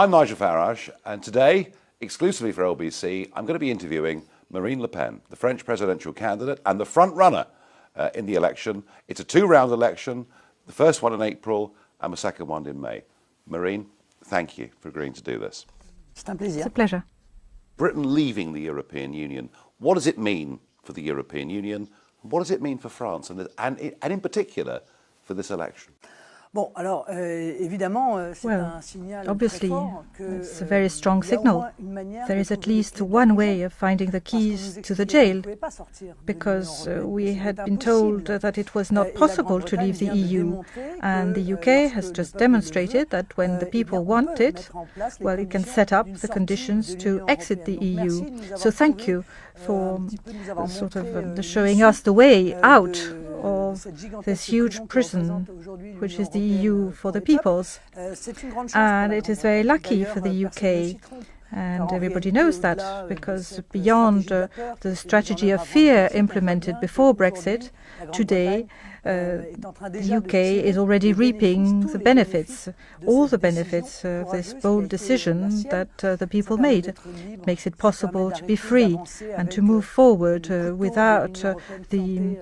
I'm Nigel Farage, and today, exclusively for LBC, I'm going to be interviewing Marine Le Pen, the French presidential candidate and the front runner in the election. It's a two-round election, the first one in April and the second one in May. Marine, thank you for agreeing to do this. It's a pleasure. Britain leaving the European Union, what does it mean for the European Union? What does it mean for France, and in particular for this election? Well, obviously, it's a very strong signal. There is at least one way of finding the keys to the jail, because we had been told that it was not possible to leave the EU, and the UK has just demonstrated that when the people want it, well, it can set up the conditions to exit the EU. So thank you for sort of showing us the way out of this huge prison, which is the EU for the peoples. And it is very lucky for the UK. And everybody knows that, because beyond the strategy of fear implemented before Brexit, today the UK is already reaping the benefits, all the benefits of this bold decision that the people made. It makes it possible to be free and to move forward without the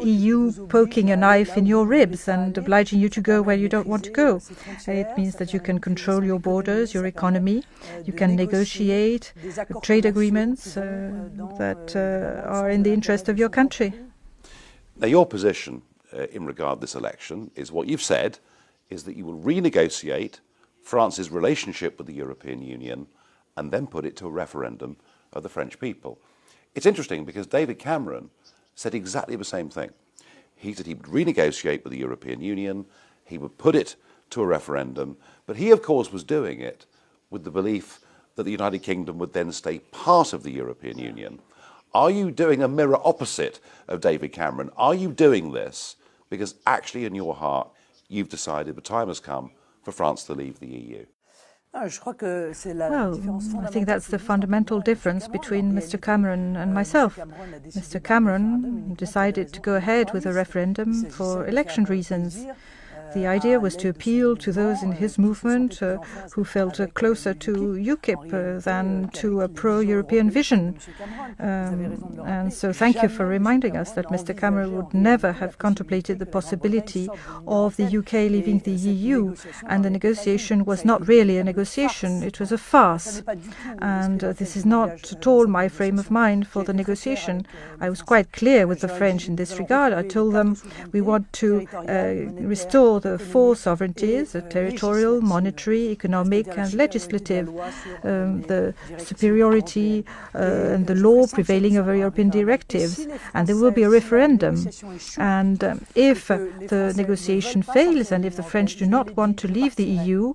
EU poking a knife in your ribs and obliging you to go where you don't want to go. It means that you can control your borders, your economy, you can negotiate trade agreements that are in the interest of your country. Now, your position in regard to this election is what you've said, is that you will renegotiate France's relationship with the European Union and then put it to a referendum of the French people. It's interesting because David Cameron said exactly the same thing. He said he would renegotiate with the European Union, he would put it to a referendum, but he, of course, was doing it with the belief that the United Kingdom would then stay part of the European Union. Are you doing a mirror opposite of David Cameron? Are you doing this because actually in your heart you've decided the time has come for France to leave the EU? Well, I think that's the fundamental difference between Mr. Cameron and myself. Mr. Cameron decided to go ahead with a referendum for election reasons. The idea was to appeal to those in his movement who felt closer to UKIP than to a pro-European vision. And so thank you for reminding us that Mr. Cameron would never have contemplated the possibility of the UK leaving the EU. And the negotiation was not really a negotiation, it was a farce. And this is not at all my frame of mind for the negotiation. I was quite clear with the French in this regard. I told them we want to restore the four sovereignties, territorial, monetary, economic and legislative, the superiority and the law prevailing over European directives, and there will be a referendum. And if the negotiation fails and if the French do not want to leave the EU,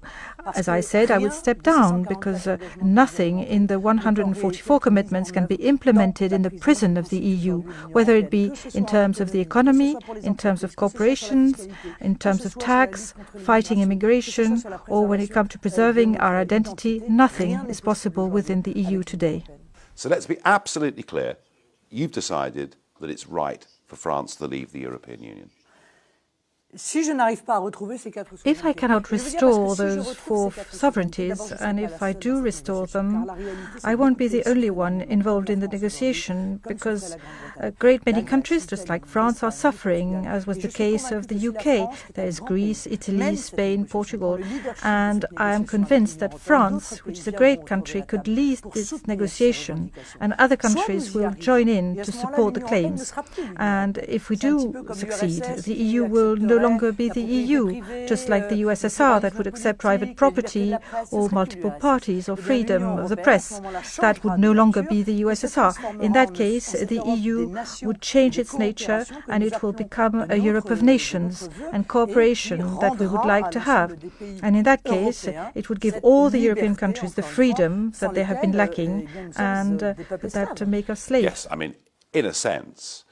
as I said, I would step down, because nothing in the 144 commitments can be implemented in the prison of the EU, whether it be in terms of the economy, in terms of corporations, in terms of tax, fighting immigration, or when it comes to preserving our identity. Nothing is possible within the EU today. So let's be absolutely clear. You've decided that it's right for France to leave the European Union. If I cannot restore those four sovereignties, and if I do restore them, I won't be the only one involved in the negotiation, because a great many countries, just like France, are suffering, as was the case of the UK. There is Greece, Italy, Spain, Portugal, and I am convinced that France, which is a great country, could lead this negotiation, and other countries will join in to support the claims. And if we do succeed, the EU will no longer be the EU, just like the USSR that would accept private property or multiple parties or freedom of the press. That would no longer be the USSR. In that case, the EU would change its nature and it will become a Europe of nations and cooperation that we would like to have. And in that case, it would give all the European countries the freedom that they have been lacking and that make us slaves. Yes, I mean, in a sense,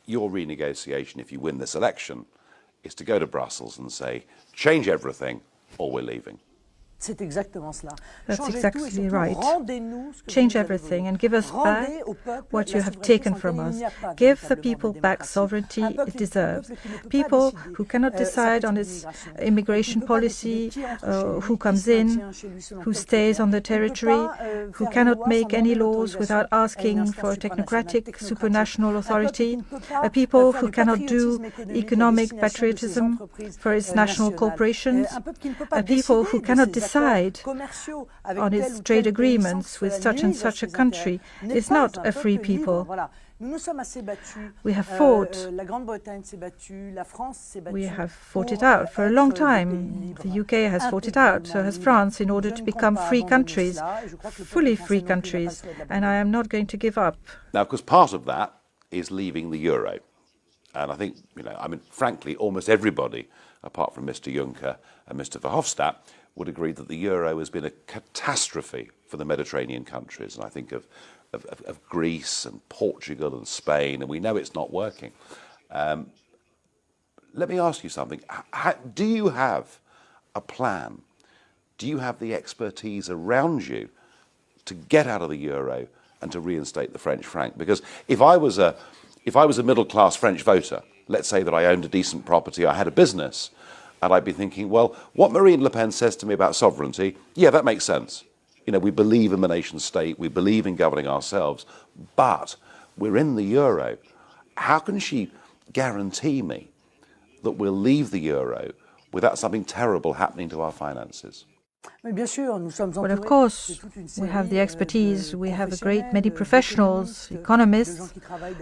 your renegotiation, if you win this election, is to go to Brussels and say, change everything or we're leaving. That's exactly right. Change everything and give us back what you have taken from us. Give the people back sovereignty it deserves. People who cannot decide on its immigration policy, who comes in, who stays on the territory, who cannot make any laws without asking for a technocratic supranational authority, a people who cannot do economic patriotism for its national corporations, a people who cannot decide on its trade agreements with such and such a country is not a free people. We have fought. We have fought it out for a long time. The UK has fought it out, so has France, in order to become free countries, fully free countries, and I am not going to give up. Now, of course, part of that is leaving the euro. And I think, frankly, almost everybody, apart from Mr. Juncker and Mr. Verhofstadt, would agree that the euro has been a catastrophe for the Mediterranean countries. And I think of Greece and Portugal and Spain, and we know it's not working. Let me ask you something. Do you have a plan? Do you have the expertise around you to get out of the euro and to reinstate the French franc? Because if I was a middle-class French voter, let's say that I owned a decent property, I had a business, and I'd be thinking, well, what Marine Le Pen says to me about sovereignty, yeah, that makes sense. We believe in the nation state, we believe in governing ourselves, but we're in the euro. How can she guarantee me that we'll leave the euro without something terrible happening to our finances? Well, of course, we have the expertise. We have a great many professionals, economists,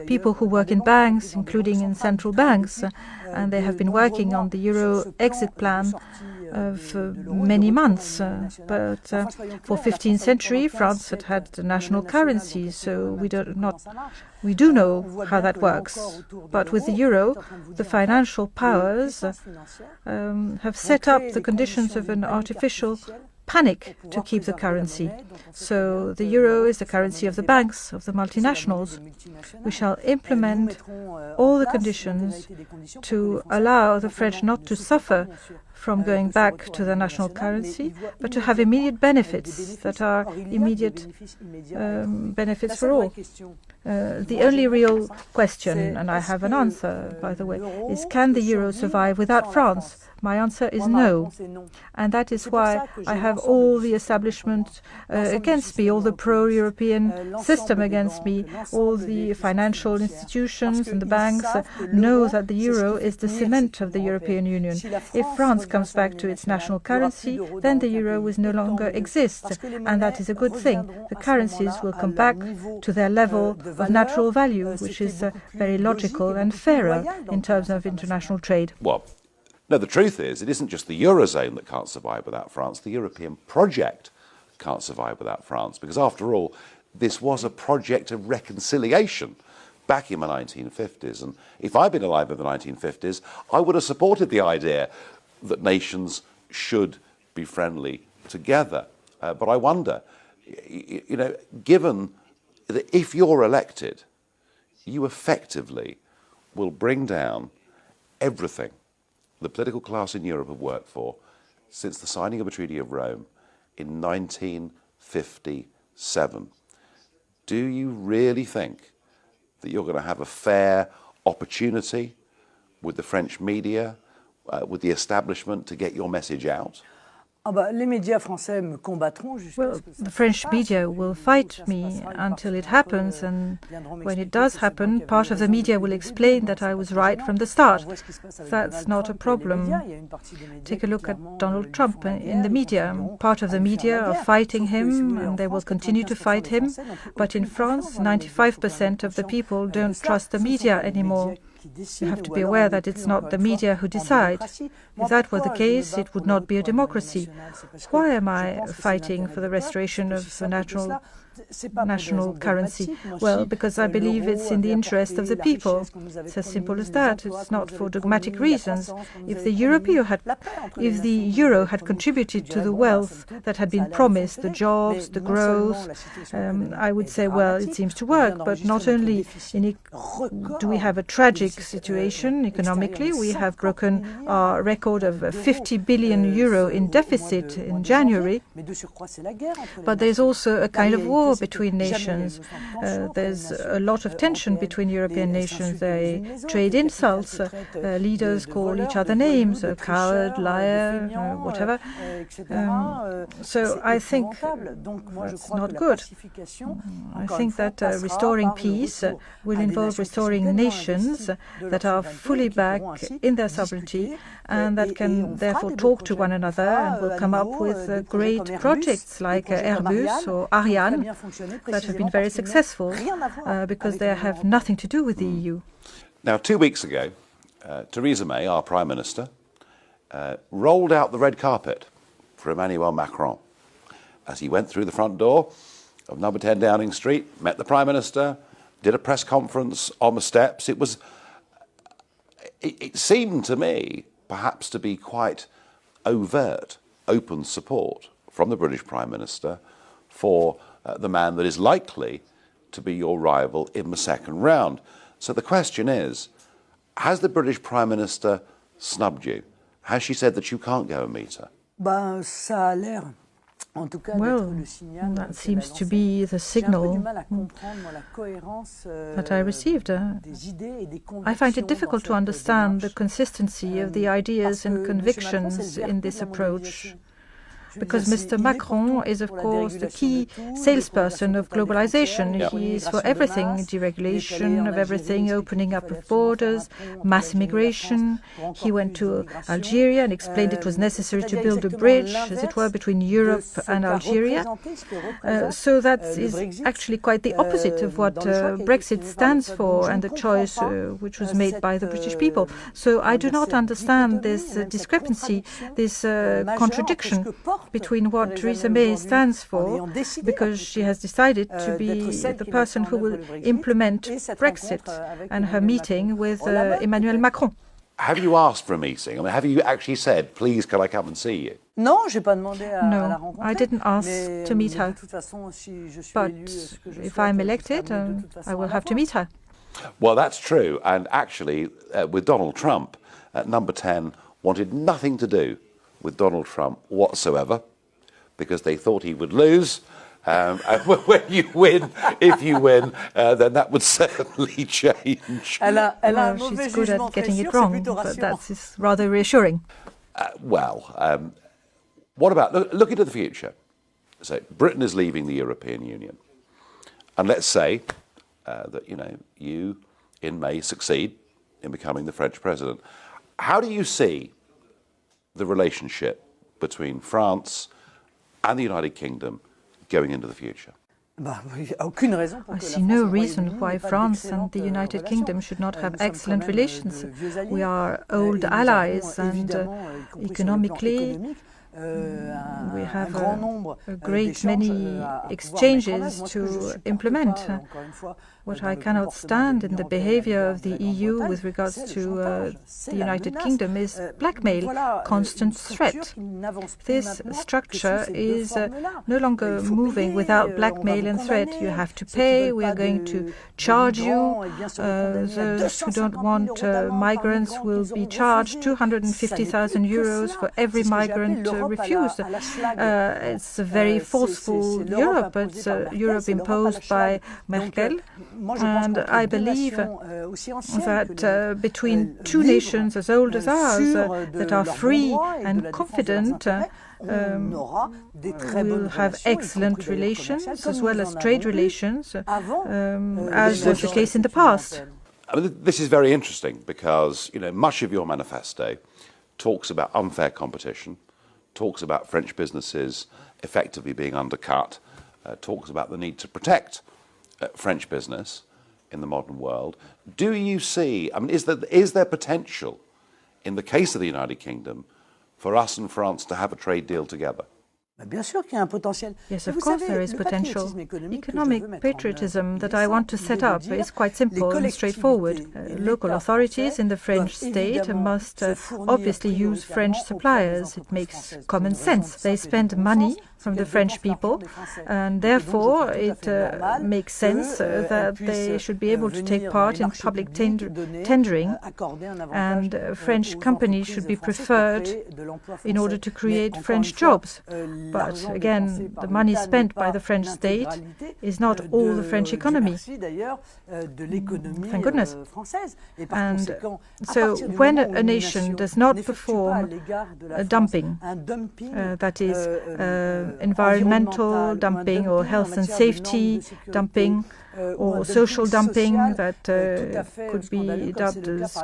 people who work in banks, including in central banks, and they have been working on the euro exit plan for many months. But for 15th century, France had the national currency, so we do know how that works. But with the euro, the financial powers have set up the conditions of an artificial panic to keep the currency. So the euro is the currency of the banks, of the multinationals. We shall implement all the conditions to allow the French not to suffer from going back to the national currency, but to have immediate benefits that are immediate benefits for all. The only real question, and I have an answer, by the way, is can the euro survive without France? My answer is no. And that is why I have all the establishment against me, all the pro-European system against me, all the financial institutions and the banks know that the euro is the cement of the European Union. If France comes back to its national currency, then the euro will no longer exist, and that is a good thing. The currencies will come back to their level of natural value, which is very logical and fairer in terms of international trade. Well, no, the truth is, it isn't just the Eurozone that can't survive without France. The European project can't survive without France, because after all, this was a project of reconciliation back in the 1950s. And if I'd been alive in the 1950s, I would have supported the idea that nations should be friendly together. But I wonder, given that if you're elected, you effectively will bring down everything the political class in Europe have worked for since the signing of the Treaty of Rome in 1957. Do you really think that you're going to have a fair opportunity with the French media, with the establishment, to get your message out? Well, the French media will fight me until it happens, and when it does happen, part of the media will explain that I was right from the start. That's not a problem. Take a look at Donald Trump in the media. Part of the media are fighting him, and they will continue to fight him. But in France, 95% of the people don't trust the media anymore. You have to be aware that it's not the media who decide. If that were the case, it would not be a democracy. Why am I fighting for the restoration of the national currency? Well, because I believe it's in the interest of the people. It's as simple as that. It's not for dogmatic reasons. If the euro had contributed to the wealth that had been promised, the jobs, the growth, I would say, well, it seems to work. But not only do we have a tragic situation economically. We have broken our record of 50 billion euro in deficit in January. But there's also a kind of war between nations. There's a lot of tension between European nations. They trade insults. Leaders call each other names, a coward, liar, whatever. So I think that's not good. I think that restoring peace will involve restoring nations that are fully back in their sovereignty and that can therefore talk to one another and will come up with great projects like Airbus or Ariane that have been very successful because they have nothing to do with the EU. Now, 2 weeks ago, Theresa May, our Prime Minister, rolled out the red carpet for Emmanuel Macron as he went through the front door of number 10 Downing Street, met the Prime Minister, did a press conference on the steps. It seemed to me perhaps to be quite overt, open support from the British Prime Minister for the man that is likely to be your rival in the second round. So the question is, has the British Prime Minister snubbed you? Has she said that you can't go and meet her? Well, that seems to be the signal that I received. I find it difficult to understand the consistency of the ideas and convictions in this approach, because Mr. Macron is, of course, the key salesperson of globalization. Yeah. He is for everything, deregulation of everything, opening up of borders, mass immigration. He went to Algeria and explained it was necessary to build a bridge, as it were, between Europe and Algeria. So that is actually quite the opposite of what Brexit stands for and the choice which was made by the British people. So I do not understand this discrepancy, this contradiction between what Theresa May stands for, because she has decided to be the person who will implement Brexit, and her meeting with Emmanuel Macron. Have you asked for a meeting? I mean, have you actually said, please, can I come and see you? No, I didn't ask to meet her. But if I'm elected, I will have to meet her. Well, that's true. And actually, with Donald Trump, number 10 wanted nothing to do with Donald Trump whatsoever, because they thought he would lose. And when you win, if you win, then that would certainly change. She's good at getting it wrong, but that's rather reassuring. What about, look into the future. So Britain is leaving the European Union. And let's say that, you in May succeed in becoming the French president. How do you see the relationship between France and the United Kingdom going into the future? I see no reason why France and the United Kingdom should not have excellent relations. We are old allies, and economically we have a great many exchanges to implement. What I cannot stand in the behavior of the EU with regards to the United Kingdom is blackmail, constant threat. This structure is no longer moving without blackmail and threat. You have to pay, we are going to charge you. Those who don't want migrants will be charged 250,000 euros for every migrant refused. It's a very forceful Europe. It's a Europe imposed by Merkel. And I believe that between two nations as old as ours that are free and confident, we'll have excellent relations as well as trade relations, as was the case in the past. I mean, this is very interesting because, much of your manifesto talks about unfair competition, talks about French businesses effectively being undercut, talks about the need to protect French business in the modern world. Do you see, is there potential in the case of the United Kingdom for us and France to have a trade deal together? Yes, of course there is potential. Economic patriotism that I want to set up is quite simple and straightforward. Local authorities in the French state must obviously use French suppliers. It makes common sense. They spend money from the French people, and therefore it makes sense that they should be able to take part in public tendering, and French companies should be preferred in order to create French jobs. But again, the money spent by the French state is not all the French economy. Thank goodness. And so when a nation does not perform dumping, that is environmental dumping or health and safety dumping, or social dumping that could be dubbed as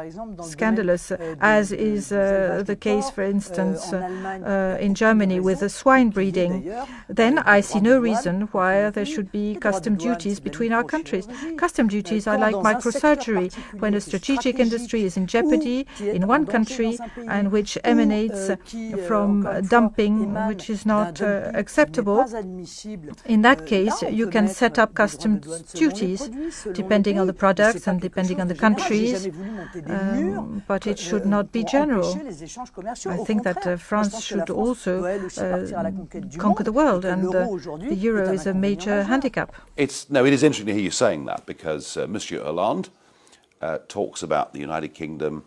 scandalous, as is the case, for instance, in Germany with the swine breeding, then I see no reason why there should be custom duties between our countries. Custom duties are like microsurgery. When a strategic industry is in jeopardy in one country and which emanates from dumping which is not acceptable, in that case you can set up custom duties depending on the products and depending on the countries, but it should not be general. I think that France should also conquer the world, and the euro is a major handicap. It is interesting to hear you saying that, because Monsieur Hollande talks about the United Kingdom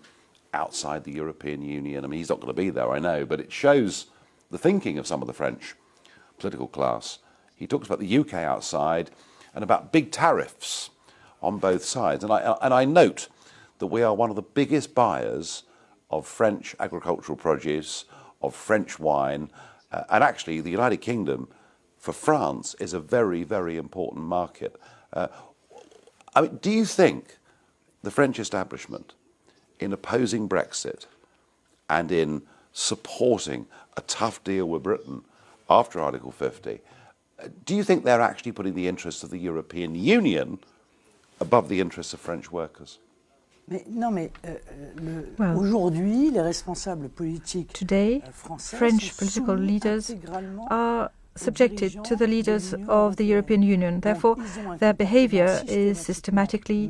outside the European Union. I mean, he's not going to be there, I know, but it shows the thinking of some of the French political class. He talks about the UK outside and about big tariffs on both sides. And I note that we are one of the biggest buyers of French agricultural produce, of French wine, and actually the United Kingdom, for France, is a very, very important market. I mean, do you think the French establishment, in opposing Brexit and in supporting a tough deal with Britain after Article 50, do you think they're actually putting the interests of the European Union above the interests of French workers? Today, French political leaders are subjected to the leaders of the European Union. Therefore, their behavior is systematically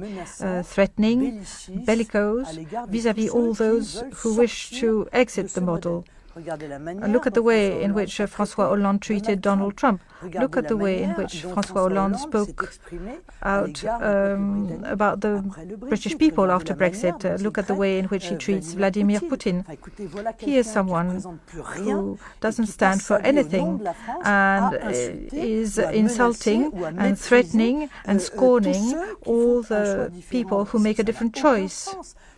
threatening, bellicose, vis-à-vis all those who wish to exit the model. Look at the way in which François Hollande treated Donald Trump. Look at the way in which François Hollande spoke out about the British people after Brexit. Look at the way in which he treats Vladimir Putin. He is someone who doesn't stand for anything and is insulting and threatening and scorning all the people who make a different choice.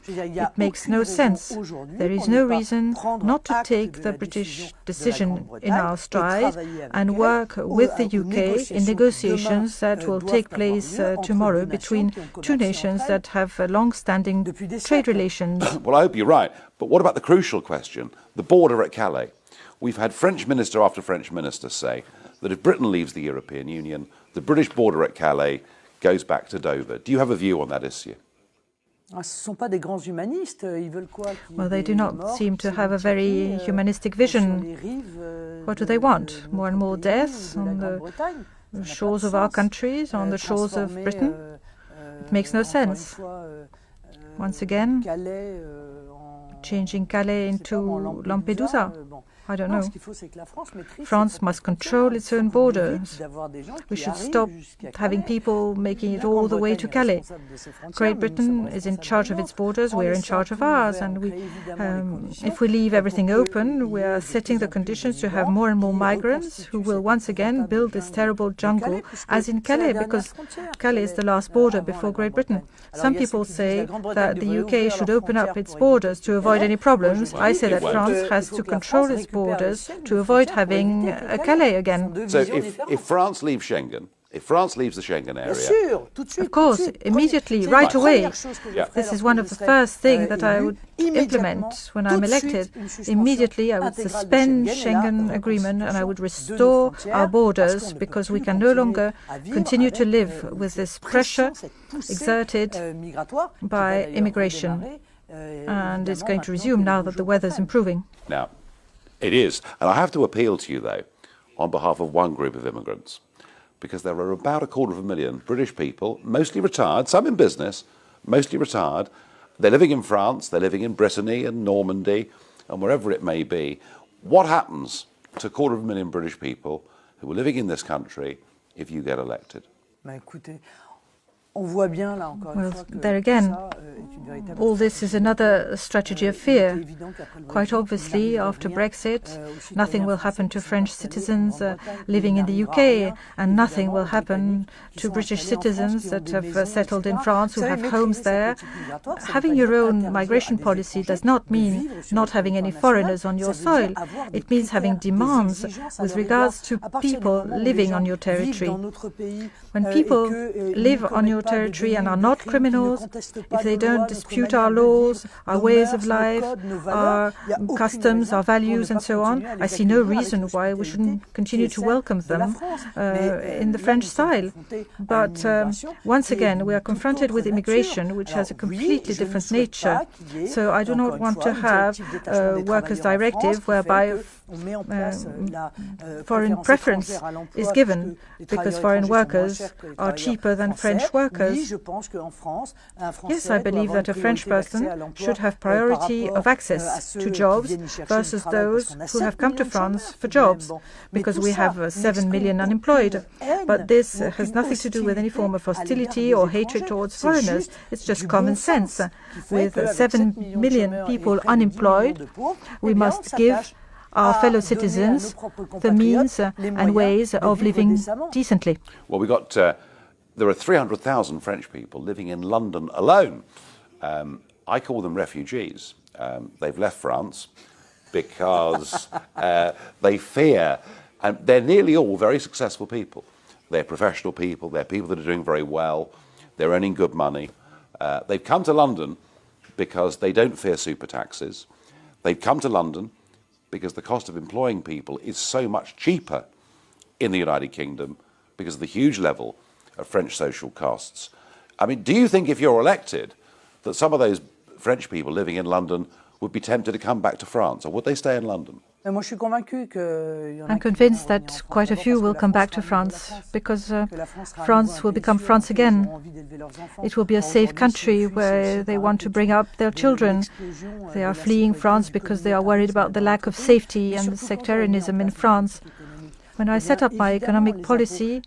It makes no sense. There is no reason not to take the British decision in our stride and work with the UK in negotiations that will take place tomorrow between two nations that have long-standing trade relations. Well, I hope you're right. But what about the crucial question, the border at Calais? We've had French minister after French minister say that if Britain leaves the European Union, the British border at Calais goes back to Dover. Do you have a view on that issue? Well, they do not seem to have a very humanistic vision. What do they want? More and more deaths on the shores of our countries, on the shores of Britain? It makes no sense. Once again, changing Calais into Lampedusa. I don't know. France must control its own borders. We should stop having people making it all the way to Calais. Great Britain is in charge of its borders, we're in charge of ours, and if we leave everything open, we are setting the conditions to have more and more migrants who will once again build this terrible jungle, as in Calais, because Calais is the last border before Great Britain. Some people say that the UK should open up its borders to avoid any problems. I say that France has to control its borders to avoid having a Calais again. So if France leaves Schengen, if France leaves the Schengen area... Of course, immediately, right away. This is one of the first things that I would implement when I'm elected. Immediately, I would suspend Schengen agreement and I would restore our borders, because we can no longer continue to live with this pressure exerted by immigration. And it's going to resume now that the weather's improving. Now, it is. And I have to appeal to you, though. on behalf of one group of immigrants, because there are about 250,000 British people, mostly retired, some in business, mostly retired. They're living in France, they're living in Brittany and Normandy and wherever it may be. What happens to 250,000 British people who are living in this country if you get elected? Well, there again, all this is another strategy of fear. Quite obviously, after Brexit, nothing will happen to French citizens living in the UK, and nothing will happen to British citizens that have settled in France, who have homes there. Having your own migration policy does not mean not having any foreigners on your soil. It means having demands with regards to people living on your territory. When people live on your territory and are not criminals, if they don't dispute our laws, our ways of life, our customs, our values and so on, I see no reason why we shouldn't continue to welcome them in the French style. But once again, we are confronted with immigration, which has a completely different nature. So I do not want to have a workers' directive whereby foreign preference is given because foreign workers are cheaper than French workers. Yes, I believe that a French person should have priority of access to jobs versus those who have come to France for jobs, because we have 7 million unemployed. But this has nothing to do with any form of hostility or hatred towards foreigners. It's just common sense. With 7 million people unemployed, we must give our fellow citizens the means and ways of living decently. Well, there are 300,000 French people living in London alone. I call them refugees. They've left France because they fear, and they're nearly all very successful people. They're professional people, they're people that are doing very well, they're earning good money. They've come to London because they don't fear super taxes. They've come to London because the cost of employing people is so much cheaper in the United Kingdom because of the huge level of French social costs. I mean, do you think if you're elected that some of those French people living in London would be tempted to come back to France, or would they stay in London? I'm convinced that quite a few will come back to France because France will become France again. It will be a safe country where they want to bring up their children. They are fleeing France because they are worried about the lack of safety and sectarianism in France. When I set up my economic policy,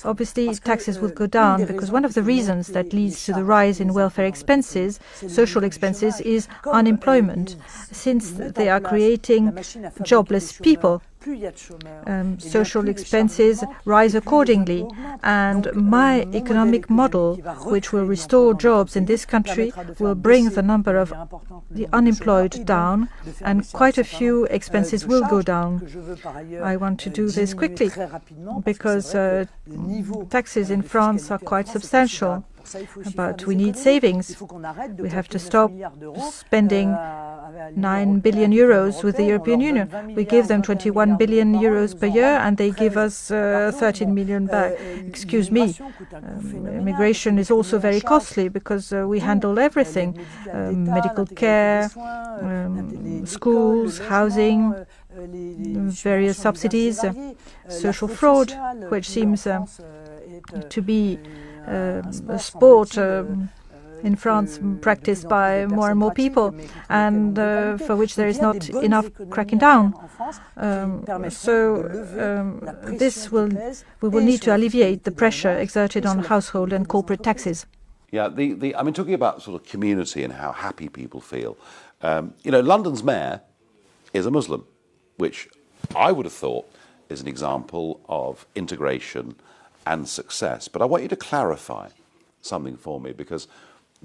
obviously taxes will go down, because one of the reasons that leads to the rise in welfare expenses, social expenses, is unemployment, since they are creating jobless people. Social expenses rise accordingly, and my economic model, which will restore jobs in this country, will bring the number of the unemployed down, and quite a few expenses will go down. I want to do this quickly because taxes in France are quite substantial. But we need savings. We have to stop spending 9 billion euros with the European Union. We give them 21 billion euros per year and they give us 13 million back. Excuse me. Immigration is also very costly because we handle everything. Medical care, schools, housing, various subsidies, social fraud, which seems to be a sport in France practiced by more and more people, and for which there is not enough cracking down. We will need to alleviate the pressure exerted on household and corporate taxes. Yeah, I mean, talking about sort of community and how happy people feel. London's mayor is a Muslim, which I would have thought is an example of integration and success. But I want you to clarify something for me, because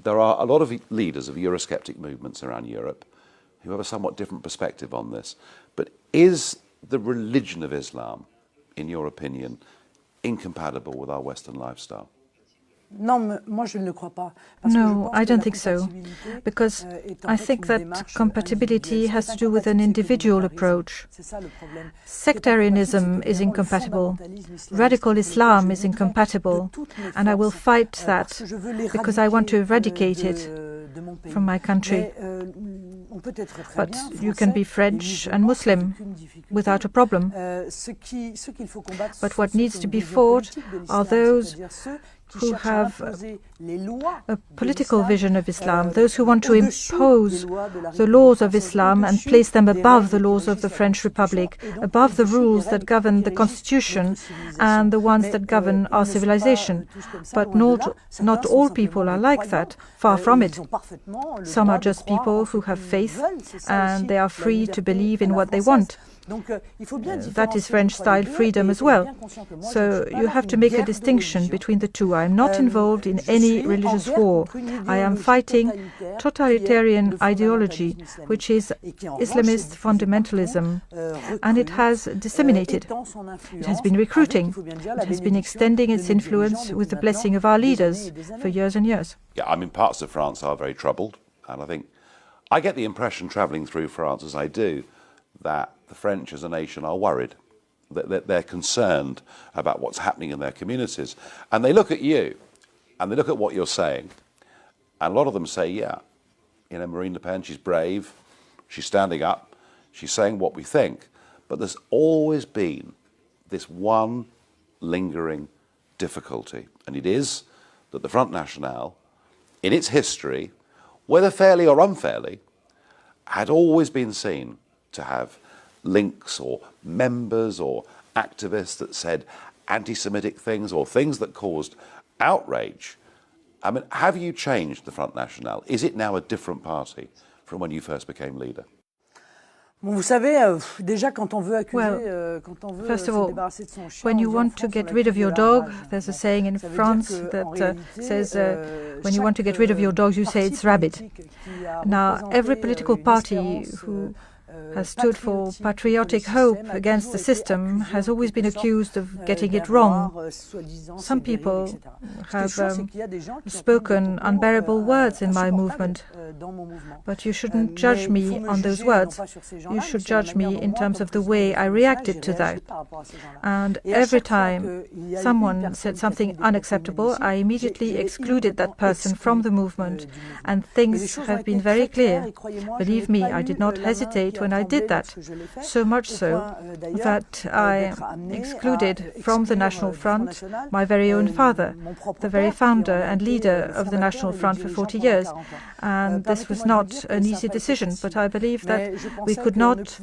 there are a lot of leaders of Eurosceptic movements around Europe who have a somewhat different perspective on this. But is the religion of Islam, in your opinion, incompatible with our Western lifestyle? No, I don't think so, because I think that compatibility has to do with an individual approach. Sectarianism is incompatible, radical Islam is incompatible, and I will fight that because I want to eradicate it from my country. But you can be French and Muslim without a problem. But what needs to be fought are those who have a political vision of Islam, those who want to impose the laws of Islam and place them above the laws of the French Republic, above the rules that govern the Constitution and the ones that govern our civilization. But not all people are like that, far from it. Some are just people who have faith and they are free to believe in what they want. That is French-style freedom as well. So you have to make a distinction between the two. I am not involved in any religious war. I am fighting totalitarian ideology, which is Islamist fundamentalism, and it has disseminated. It has been recruiting. It has been extending its influence with the blessing of our leaders for years and years. Yeah, I mean, parts of France are very troubled, and I think I get the impression travelling through France as I do that the French as a nation are worried, that they're concerned about what's happening in their communities. And they look at you, and they look at what you're saying, and a lot of them say, yeah, you know, Marine Le Pen, she's brave, she's standing up, she's saying what we think. But there's always been this one lingering difficulty, and it is that the Front National, in its history, whether fairly or unfairly, had always been seen to have links or members or activists that said anti-Semitic things or things that caused outrage. I mean, have you changed the Front National? Is it now a different party from when you first became leader? Well, first of all, when you want to get rid of your dog, there's a saying in France that says, when you want to get rid of your dog, you say it's rabid. Now, every political party who has stood for patriotic hope against the system has always been accused of getting it wrong. Some people have spoken unbearable words in my movement, but you shouldn't judge me on those words. You should judge me in terms of the way I reacted to that. And every time someone said something unacceptable, I immediately excluded that person from the movement, and things have been very clear. Believe me, I did not hesitate when I did that, so much so that I excluded from the National Front my very own father, the very founder and leader of the National Front for 40 years. And this was not an easy decision, but I believe that we could not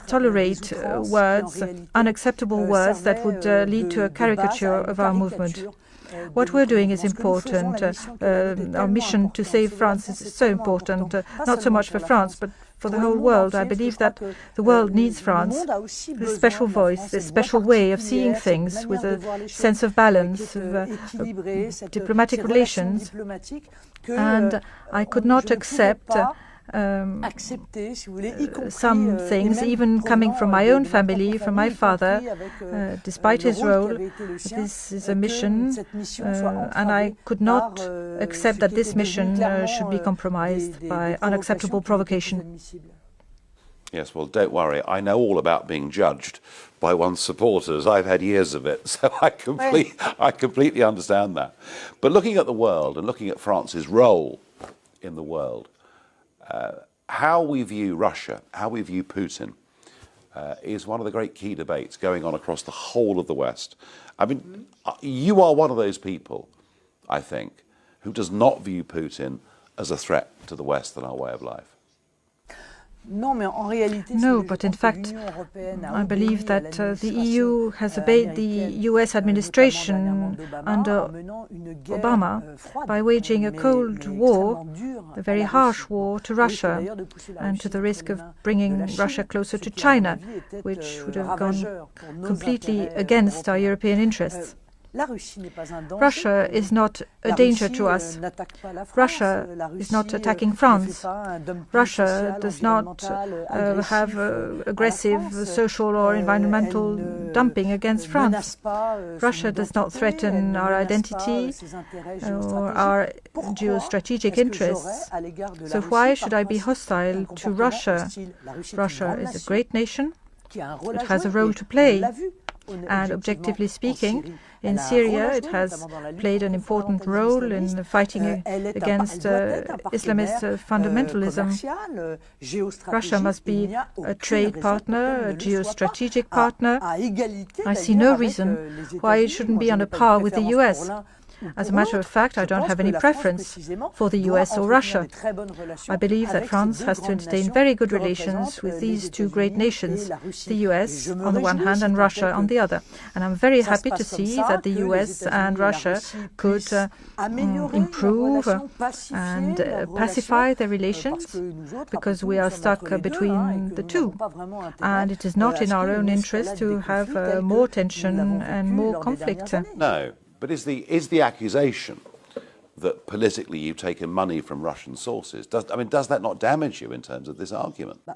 tolerate words, unacceptable words that would lead to a caricature of our movement. What we're doing is important. Our mission to save France is so important, not so much for France, but for the whole world. I believe that the world needs France, this special voice, this special way of seeing things with a sense of balance, of diplomatic relations. And I could not accept some things, even coming from my own family, from my father, despite his role. This is a mission, and I could not accept that this mission should be compromised by unacceptable provocation. Yes, well, don't worry. I know all about being judged by one's supporters. I've had years of it, so I completely understand that. But looking at the world and looking at France's role in the world, how we view Russia, how we view Putin, is one of the great key debates going on across the whole of the West. I mean, you are one of those people, I think, who does not view Putin as a threat to the West and our way of life. No, but in fact, I believe that the EU has obeyed the US administration under Obama by waging a Cold War, a very harsh war to Russia, and to the risk of bringing Russia closer to China, which would have gone completely against our European interests. Russia is not a danger to us. Russia is not attacking France. Russia does not have aggressive social or environmental dumping against France. Russia does not threaten our identity or our geostrategic interests. So why should I be hostile to Russia? Russia is a great nation. It has a role to play. And objectively speaking, in Syria, it has played an important role in fighting against Islamist fundamentalism. Russia must be a trade partner, a geostrategic partner. I see no reason why it shouldn't be on a par with the US. As a matter of fact, I don't have any preference for the US or Russia. I believe that France has to entertain very good relations with these two great nations, the US on the one hand and Russia on the other. And I'm very happy to see that the US and Russia could improve and pacify their relations, because we are stuck between the two. And it is not in our own interest to have more tension and more conflict. No. But is the accusation that politically you've taken money from Russian sources, does that not damage you in terms of this argument? No,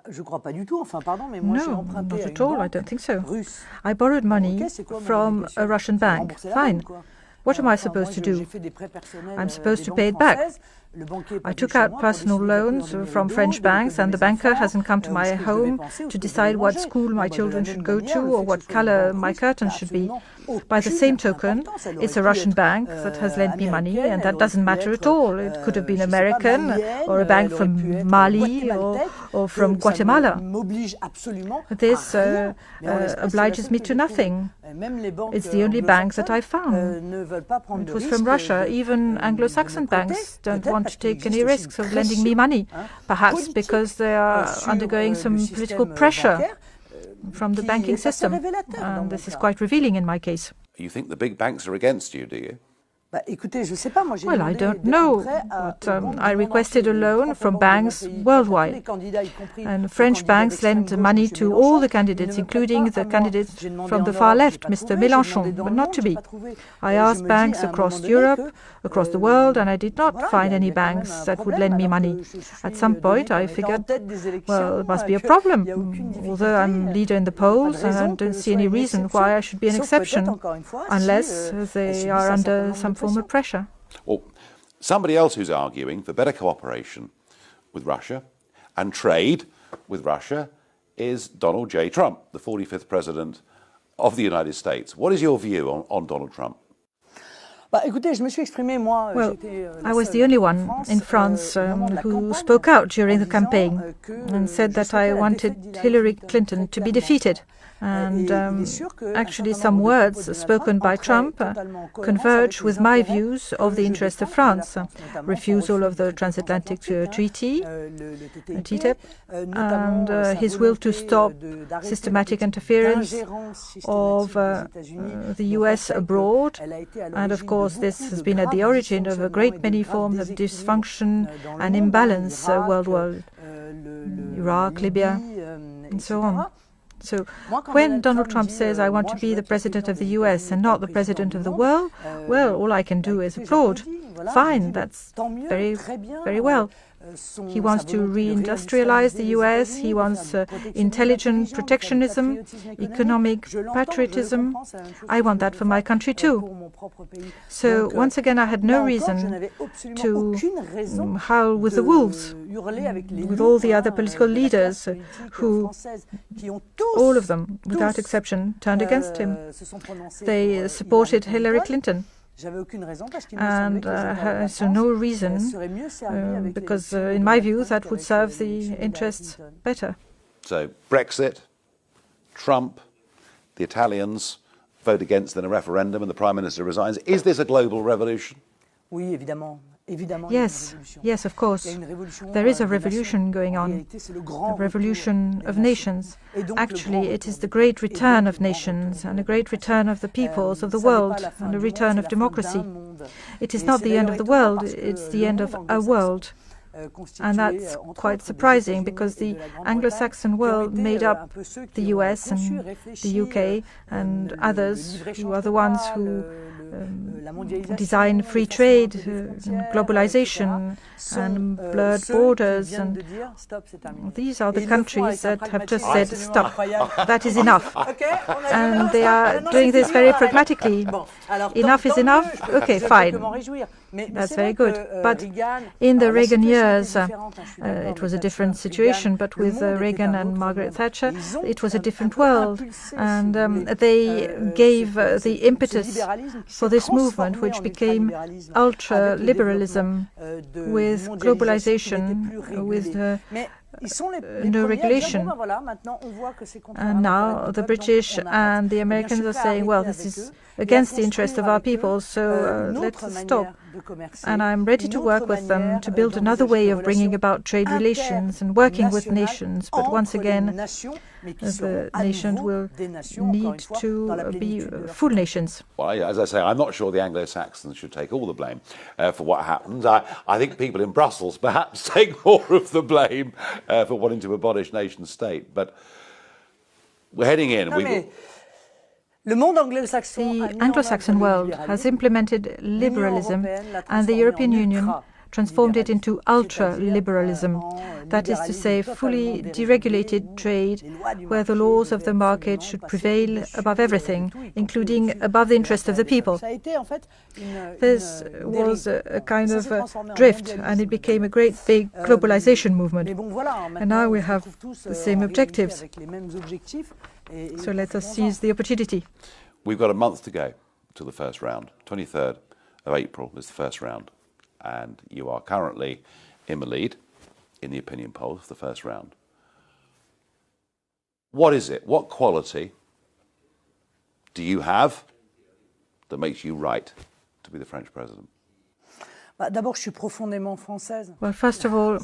not at all. I don't think so. I borrowed money from a Russian bank. Fine. What am I supposed to do? I'm supposed to pay it back. I took out personal loans from French banks, and the banker hasn't come to my home to decide what school my children should go to or what color my curtains should be. By the same token, it's a Russian bank that has lent me money, and that doesn't matter at all. It could have been American or a bank from Mali or from Guatemala. This obliges me to nothing. It's the only bank that I found. It was from Russia. Even Anglo-Saxon banks don't want to take any risks of lending me money, perhaps because they are undergoing some political pressure from the banking system. And this is quite revealing in my case. You think the big banks are against you, do you? Well, I don't know, but I requested a loan from banks worldwide. And French banks lent money to all the candidates, including the candidates from the far left, Mr. Mélenchon, but not to me. I asked banks across Europe, across the world, and I did not find any banks that would lend me money. At some point, I figured, well, it must be a problem. Although I'm leader in the polls, and I don't see any reason why I should be an exception, unless they are under some form of pressure. Well, somebody else who's arguing for better cooperation with Russia and trade with Russia is Donald J. Trump, the 45th President of the United States. What is your view on Donald Trump? Well, I was the only one in France who spoke out during the campaign and said that I wanted Hillary Clinton to be defeated. And actually some words spoken by Trump converge with my views of the interest of France. Refusal of the transatlantic treaty, TTIP, and his will to stop systematic interference of the US abroad. And of course this has been at the origin of a great many forms of dysfunction and imbalance worldwide, Iraq, Libya, and so on. So when Donald Trump says, I want to be the president of the US and not the president of the world, well, all I can do is applaud. Fine, that's very, very well. He wants to reindustrialize the US, he wants intelligent protectionism, economic patriotism. I want that for my country too. So once again, I had no reason to howl with the wolves, with all the other political leaders who, all of them, without exception, turned against him. They supported Hillary Clinton. And so no reason, because in my view that would serve the interests better. So Brexit, Trump, the Italians vote against in a referendum and the Prime Minister resigns. Is this a global revolution? Yes, yes, of course. There is a revolution going on, a revolution of nations. Actually, it is the great return of nations and a great return of the peoples of the world and a return of democracy. It is not the end of the world, it's the end of a world. And that's quite surprising because the Anglo-Saxon world made up the US and the UK and others who are the ones who design free trade, globalization, and blurred borders. And these are the countries that have just said, stop, that is enough. And they are doing this very pragmatically. Enough is enough? Okay, fine. That's very good. But in the Reagan years, it was a different situation, but with Reagan and Margaret Thatcher, it was a different world. And they gave the impetus for this movement, which became ultra-liberalism with globalization, with no regulation. And now the British and the Americans are saying, well, this is against the interest of our people, so let's stop. And I'm ready to work with them to build another way of bringing about trade relations and working with nations. But once again, the nation will need to be full nations. Well, as I say, I'm not sure the Anglo-Saxons should take all the blame for what happens. I think people in Brussels perhaps take more of the blame for wanting to abolish nation state. But we're heading in. The Anglo-Saxon world has implemented liberalism, and the European Union transformed it into ultra-liberalism, that is to say, fully deregulated trade, where the laws of the market should prevail above everything, including above the interest of the people. This was a kind of drift, and it became a great big globalization movement. And now we have the same objectives. So let us seize the opportunity. We've got a month to go to the first round. 23rd of April is the first round. And you are currently in the lead in the opinion polls for the first round. What is it? What quality do you have that makes you right to be the French president? Well, first of all,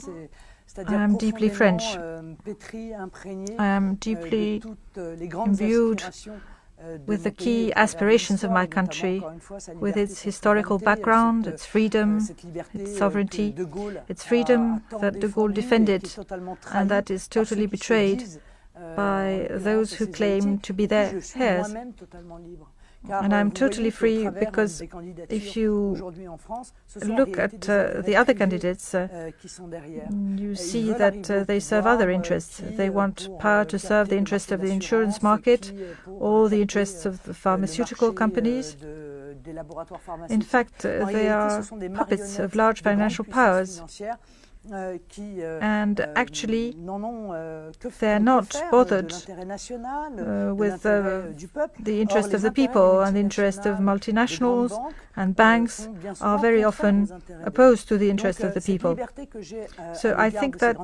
I am deeply French. I am deeply imbued with the key aspirations of my country, with its historical background, its freedom, its sovereignty, its freedom that de Gaulle defended and that is totally betrayed by those who claim to be their heirs. And I'm totally free because if you look at the other candidates, you see that they serve other interests. They want power to serve the interests of the insurance market or the interests of the pharmaceutical companies. In fact, they are puppets of large financial powers. And actually, they are not bothered with the interest of the people, and the interest of multinationals and banks are very often opposed to the interest of the people. So I think that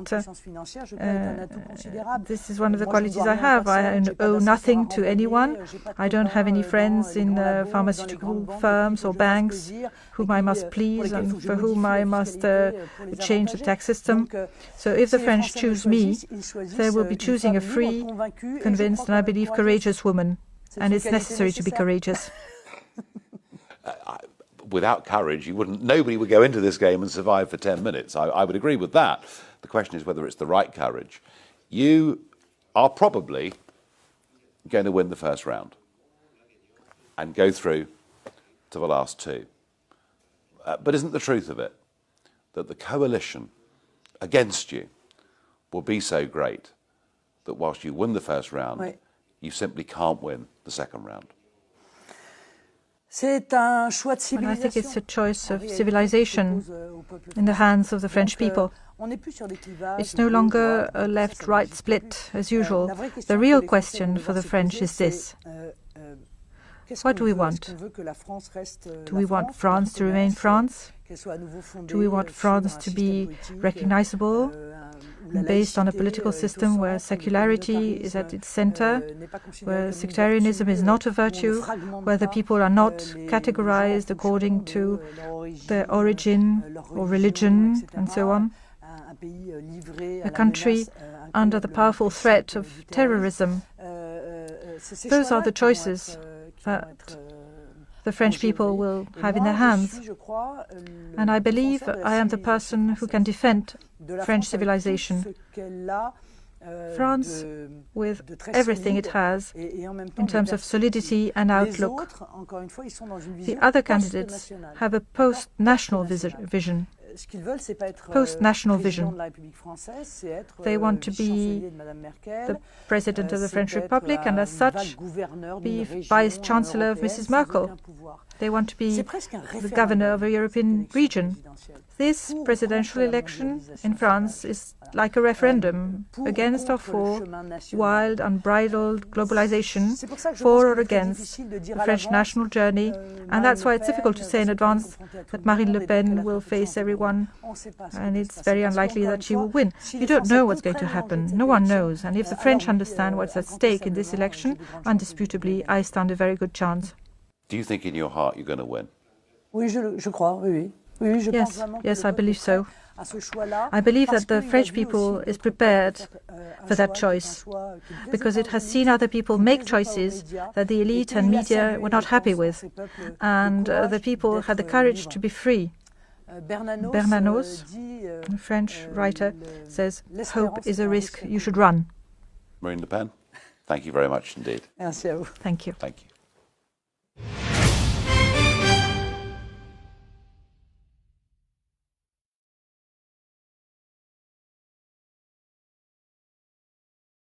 this is one of the qualities I have. I owe nothing to anyone. I don't have any friends in pharmaceutical firms or banks whom I must please and for whom I must change the tax system. So if the French choose me, they will be choosing a free, convinced, and I believe courageous woman. And it's necessary to be courageous. Without courage, nobody would go into this game and survive for 10 minutes. I would agree with that. The question is whether it's the right courage. You are probably going to win the first round and go through to the last two. But isn't the truth of it that the coalition against you will be so great that whilst you win the first round, you simply can't win the second round? Well, I think it's a choice of civilization in the hands of the French people. It's no longer a left-right split as usual. The real question for the French is this. What do we want? Do we want France to remain France? Do we want France to be recognizable, based on a political system where secularity is at its center, where sectarianism is not a virtue, where the people are not categorized according to their origin or religion, and so on? A country under the powerful threat of terrorism. Those are the choices that the French people will have in their hands. And I believe I am the person who can defend French civilization France, with everything it has in terms of solidity and outlook. The other candidates have a post-national vision. Post-national vision. They want to be the President of the French Republic and as such be Vice-Chancellor of Mrs. Merkel. They want to be the governor of a European region. This presidential election in France is like a referendum, against or for wild, unbridled globalization, for or against the French national journey, and that's why it's difficult to say in advance that Marine Le Pen will face everyone, and it's very unlikely that she will win. You don't know what's going to happen. No one knows, and if the French understand what's at stake in this election, indisputably, I stand a very good chance. Do you think in your heart you're going to win? Yes, I believe so. I believe that the French people is prepared for that choice because it has seen other people make choices that the elite and media were not happy with, and the people had the courage to be free. Bernanos, a French writer, says, "Hope is a risk you should run." Marine Le Pen, thank you very much indeed. Thank you. Thank you.